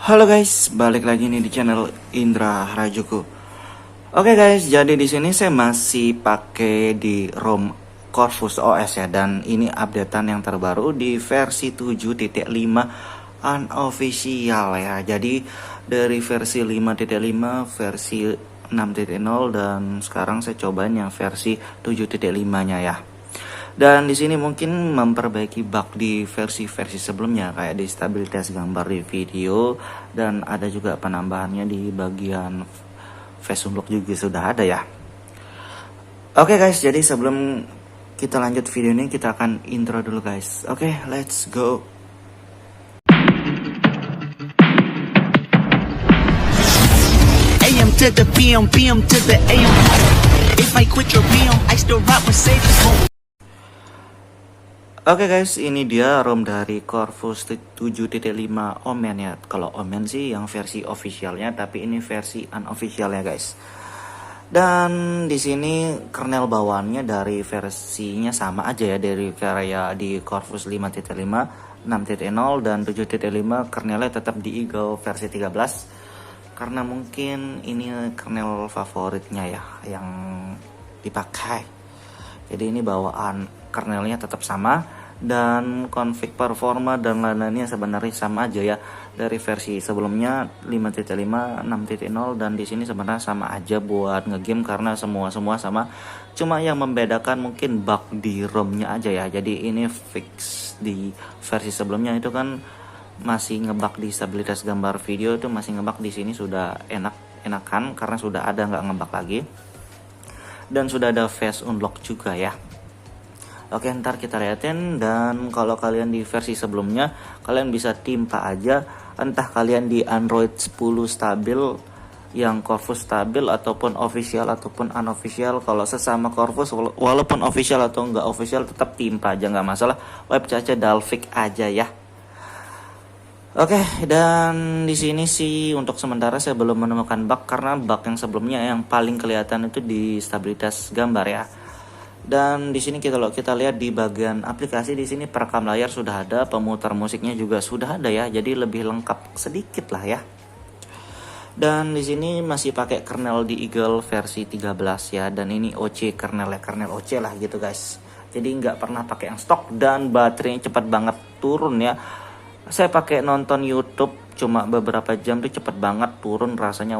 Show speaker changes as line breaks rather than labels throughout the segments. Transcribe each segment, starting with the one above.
Halo guys, balik lagi nih di channel Indra Rajuku. Oke guys, jadi di sini saya masih pakai di ROM Corvus OS ya, dan ini updatean yang terbaru di versi 7.5 unofficial ya. Jadi dari versi 5.5, versi 6.0, dan sekarang saya cobain yang versi 7.5-nya ya. Dan di sini mungkin memperbaiki bug di versi-versi sebelumnya kayak di stabilitas gambar di video, dan ada juga penambahannya di bagian face unlock juga sudah ada ya. Oke guys, jadi sebelum kita lanjut video ini kita akan intro dulu guys. Oke, let's go.
AM to the PM, PM to the AM. If I quit your PM, I still rock with Sage.
Oke guys, ini dia ROM dari Corvus 7.5 Omen ya. Kalau Omen sih yang versi officialnya, tapi ini versi unofficialnya guys. Dan di sini kernel bawaannya dari versinya sama aja ya, dari kayak di Corvus 5.5, 6.0 dan 7.5 kernelnya tetap di Eagle versi 13. Karena mungkin ini kernel favoritnya ya yang dipakai. Jadi ini bawaan kernelnya tetap sama, dan config performa dan lain-lainnya sebenarnya sama aja ya dari versi sebelumnya 5.5, 6.0, dan di sini sebenarnya sama aja buat ngegame karena semua sama. Cuma yang membedakan mungkin bug di ROM-nya aja ya. Jadi ini fix di versi sebelumnya itu kan masih ngebug di stabilitas gambar video, itu masih ngebug. Di sini sudah enakan karena sudah ada, nggak ngebug lagi. Dan sudah ada face unlock juga ya. Oke, ntar kita liatin. Dan kalau kalian di versi sebelumnya, kalian bisa timpa aja, entah kalian di Android 10 stabil, yang Corvus stabil, ataupun official ataupun unofficial. Kalau sesama Corvus, walaupun official atau nggak official, tetap timpa aja, nggak masalah. Web caca Dalvik aja ya. Oke, dan di sini sih untuk sementara saya belum menemukan bug, karena bug yang sebelumnya yang paling kelihatan itu di stabilitas gambar ya. Dan di sini kalau kita lihat di bagian aplikasi, di sini perekam layar sudah ada, pemutar musiknya juga sudah ada ya. Jadi lebih lengkap sedikit lah ya. Dan di sini masih pakai kernel di Eagle versi 13 ya, dan ini OC kernel OC lah gitu guys. Jadi nggak pernah pakai yang stok, dan baterainya cepat banget turun ya. Saya pakai nonton YouTube cuma beberapa jam tuh cepet banget turun rasanya,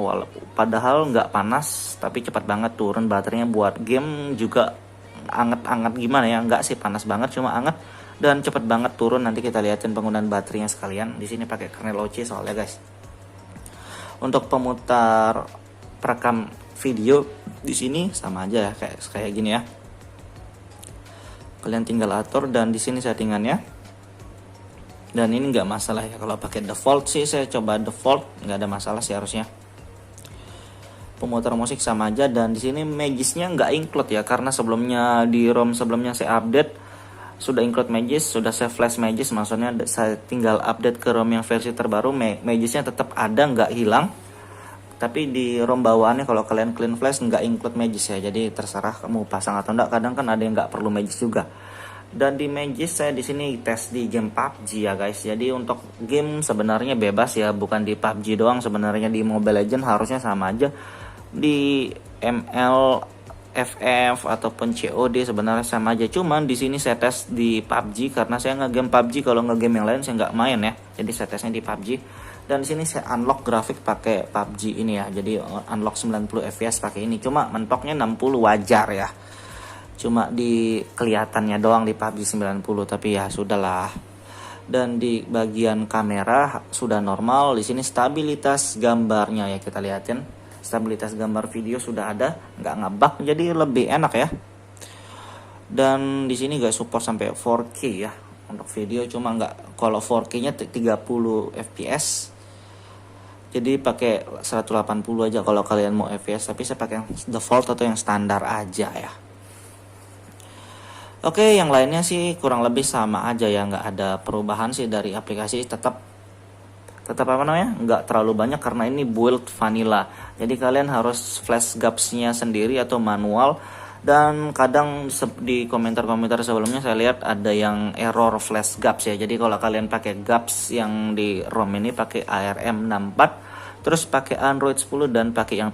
padahal nggak panas tapi cepet banget turun baterainya. Buat game juga anget-anget gimana ya, nggak sih panas banget, cuma anget dan cepet banget turun. Nanti kita liatin penggunaan baterainya sekalian. Di sini pakai kernel OC soalnya guys. Untuk pemutar perekam video di sini sama aja ya, kayak gini ya. Kalian tinggal atur, dan di sini settingannya. Dan ini nggak masalah ya, kalau pakai default sih, saya coba default nggak ada masalah sih harusnya. Pemutar musik sama aja, dan di sini magisnya nggak include ya, karena sebelumnya di ROM sebelumnya saya update sudah include magis, sudah saya flash magis, maksudnya saya tinggal update ke ROM yang versi terbaru, magisnya tetap ada, nggak hilang. Tapi di ROM bawaannya kalau kalian clean flash nggak include magis ya, jadi terserah kamu pasang atau enggak. Kadang kan ada yang nggak perlu magis juga. Dan di Magis saya di sini tes di game PUBG ya guys. Jadi untuk game sebenarnya bebas ya, bukan di PUBG doang. Sebenarnya di Mobile Legends harusnya sama aja. Di ML, FF ataupun COD sebenarnya sama aja. Cuman di sini saya tes di PUBG karena saya ngegame PUBG. Kalau ngegame yang lain saya nggak main ya. Jadi saya tesnya di PUBG. Dan di sini saya unlock grafik pakai PUBG ini ya. Jadi unlock 90 fps pakai ini. Cuma mentoknya 60 wajar ya. Cuma di kelihatannya doang di PUBG 90, tapi ya sudahlah. Dan di bagian kamera sudah normal. Di sini stabilitas gambarnya ya, kita lihatin. Stabilitas gambar video sudah ada, nggak ngebug, jadi lebih enak ya. Dan di sini nggak support sampai 4K ya untuk video, cuma nggak, kalau 4K-nya 30 fps. Jadi pakai 180 aja kalau kalian mau fps, tapi saya pakai yang default atau yang standar aja ya. Oke, yang lainnya sih kurang lebih sama aja ya, nggak ada perubahan sih dari aplikasi. Tetap apa namanya, nggak terlalu banyak karena ini build vanilla. Jadi kalian harus flash gapsnya sendiri atau manual. Dan kadang di komentar-komentar sebelumnya saya lihat ada yang error flash gaps ya. Jadi kalau kalian pakai gaps yang di ROM ini pakai ARM 64, terus pakai Android 10 dan pakai yang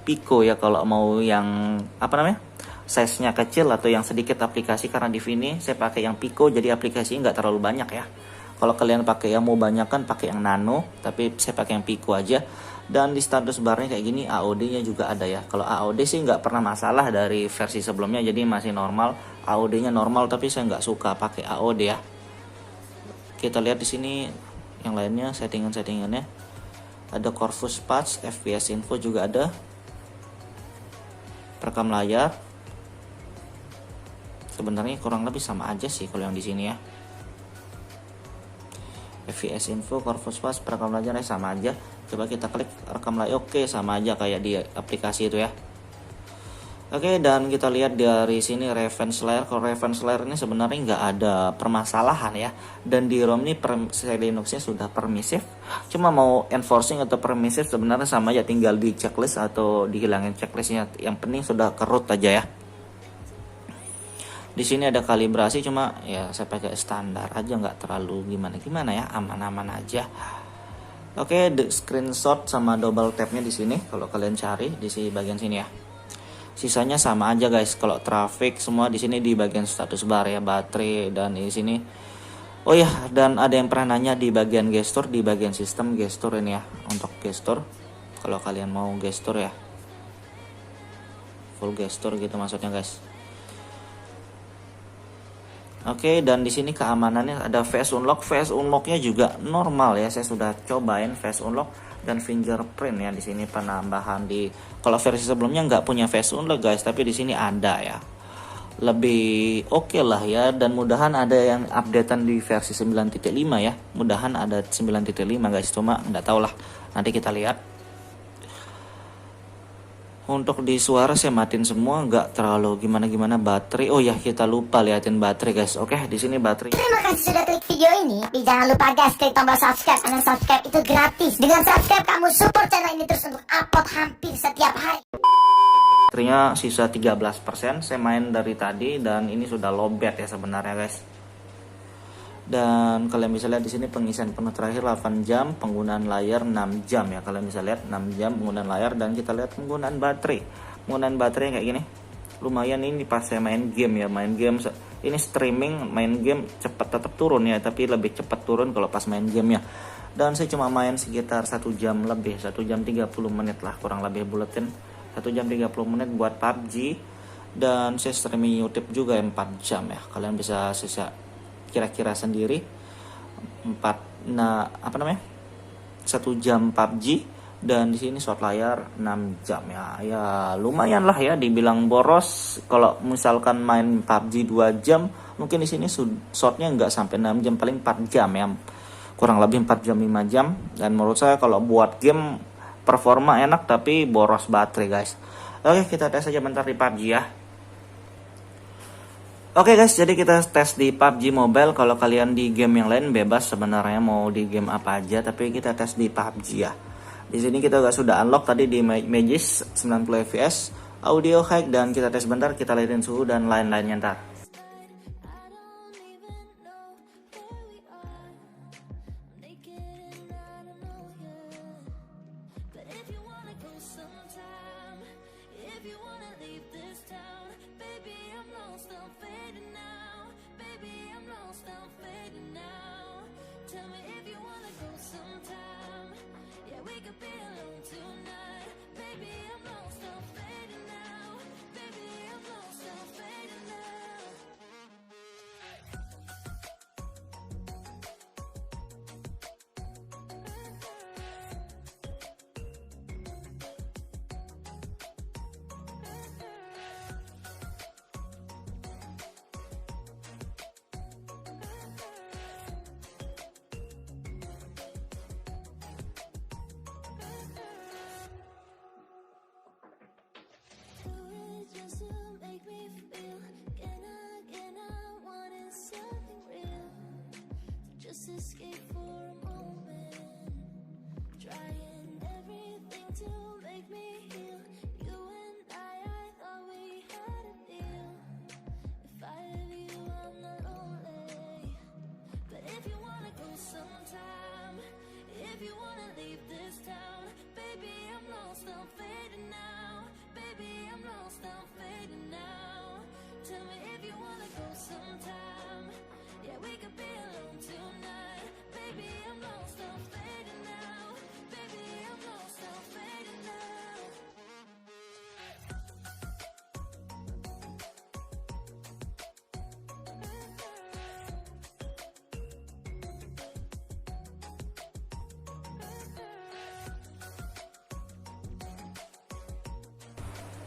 Pico ya kalau mau yang apa namanya? Size-nya kecil atau yang sedikit aplikasi, karena di sini saya pakai yang Pico jadi aplikasinya nggak terlalu banyak ya. Kalau kalian pakai yang mau banyak kan pakai yang Nano, tapi saya pakai yang Pico aja. Dan di status barnya kayak gini AOD-nya juga ada ya. Kalau AOD sih nggak pernah masalah dari versi sebelumnya, jadi masih normal. AOD-nya normal, tapi saya nggak suka pakai AOD ya. Kita lihat di sini yang lainnya settingannya. Ada Corvus Patch, FPS info juga ada. Perekam layar. Sebenarnya kurang lebih sama aja sih kalau yang di sini ya. FPS info, Corvus Patch, perekam layarnya sama aja. Coba kita klik rekam layar, oke sama aja kayak di aplikasi itu ya. Oke, dan kita lihat dari sini reference layer. Kalau reference layer ini sebenarnya nggak ada permasalahan ya. Dan di ROM ini Linuxnya sudah permisif. Cuma mau enforcing atau permisif sebenarnya sama aja, tinggal di checklist atau dihilangin checklistnya. Yang penting sudah kerut aja ya. Di sini ada kalibrasi, cuma ya saya pakai standar aja, nggak terlalu gimana ya, aman-aman aja. Oke, screenshot sama double tapnya di sini kalau kalian cari di sini bagian sini ya. Sisanya sama aja guys. Kalau traffic semua di sini di bagian status bar ya, baterai dan di sini. Oh ya, dan ada yang pernah nanya di bagian gesture, di bagian sistem gesture ini ya, untuk gesture. Kalau kalian mau gesture ya, full gesture gitu maksudnya guys. Oke, dan di sini keamanannya ada face unlock. Face unlocknya juga normal ya. Saya sudah cobain face unlock dan fingerprint ya. Di sini penambahan di kalau versi sebelumnya nggak punya face unlock guys, tapi di sini ada ya. Lebih oke lah ya, dan mudahan ada yang updatean di versi 9.5 ya. Mudahan ada 9.5 guys, cuma nggak tahu lah. Nanti kita lihat. Untuk di suara saya matiin semua, nggak terlalu gimana baterai. Oh ya, kita lupa liatin baterai guys. Oke, di sini baterai.
Terima kasih sudah klik video ini. Tapi jangan lupa guys, klik tombol subscribe. Karena subscribe itu gratis. Dengan subscribe kamu support channel ini terus untuk upload hampir setiap hari.
Baterainya sisa 13%. Saya main dari tadi dan ini sudah lowbat ya sebenarnya guys. Dan kalian bisa lihat di sini pengisian penuh terakhir 8 jam, penggunaan layar 6 jam ya. Kalian bisa lihat 6 jam penggunaan layar, dan kita lihat penggunaan baterai. Penggunaan baterai kayak gini. Lumayan ini pas saya main game ya, main game ini streaming, main game cepat tetap turun ya, tapi lebih cepat turun kalau pas main game ya. Dan saya cuma main sekitar 1 jam lebih, 1 jam 30 menit lah kurang lebih buletin. 1 jam 30 menit buat PUBG, dan saya streaming YouTube juga 4 jam ya. Kalian bisa kira-kira sendiri 1 jam PUBG, dan di sini shot layar 6 jam ya. Ya lumayan lah ya, dibilang boros. Kalau misalkan main PUBG 2 jam, mungkin di sini shotnya nggak sampai 6 jam, paling 4 jam ya. Kurang lebih 4 jam 5 jam. Dan menurut saya kalau buat game performa enak, tapi boros baterai guys. Oke, kita tes aja bentar di PUBG ya. Oke guys, jadi kita tes di PUBG Mobile. Kalau kalian di game yang lain bebas sebenarnya mau di game apa aja, tapi kita tes di PUBG ya. Di sini kita sudah unlock tadi di Magis 90 fps, audio high, dan kita tes bentar, kita liatin suhu dan lain-lainnya ntar.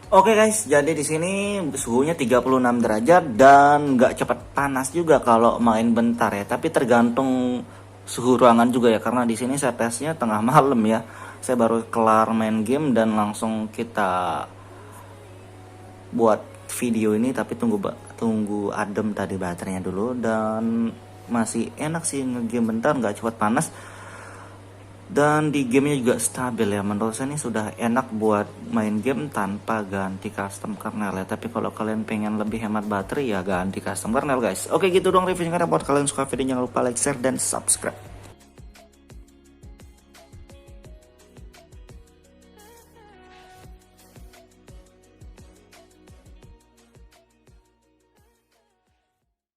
Oke guys, jadi di sini suhunya 36 derajat dan nggak cepat panas juga kalau main bentar ya. Tapi tergantung suhu ruangan juga ya, karena di sini saya tesnya tengah malam ya. Saya baru kelar main game dan langsung kita buat video ini, tapi tunggu adem tadi baterainya dulu, dan masih enak sih ngegame bentar, nggak cepat panas. Dan di gamenya juga stabil ya, menurut saya ini sudah enak buat main game tanpa ganti custom kernel ya. Tapi kalau kalian pengen lebih hemat baterai ya ganti custom kernel guys. Oke gitu dong reviewnya, karena buat kalian suka videonya jangan lupa like, share, dan subscribe.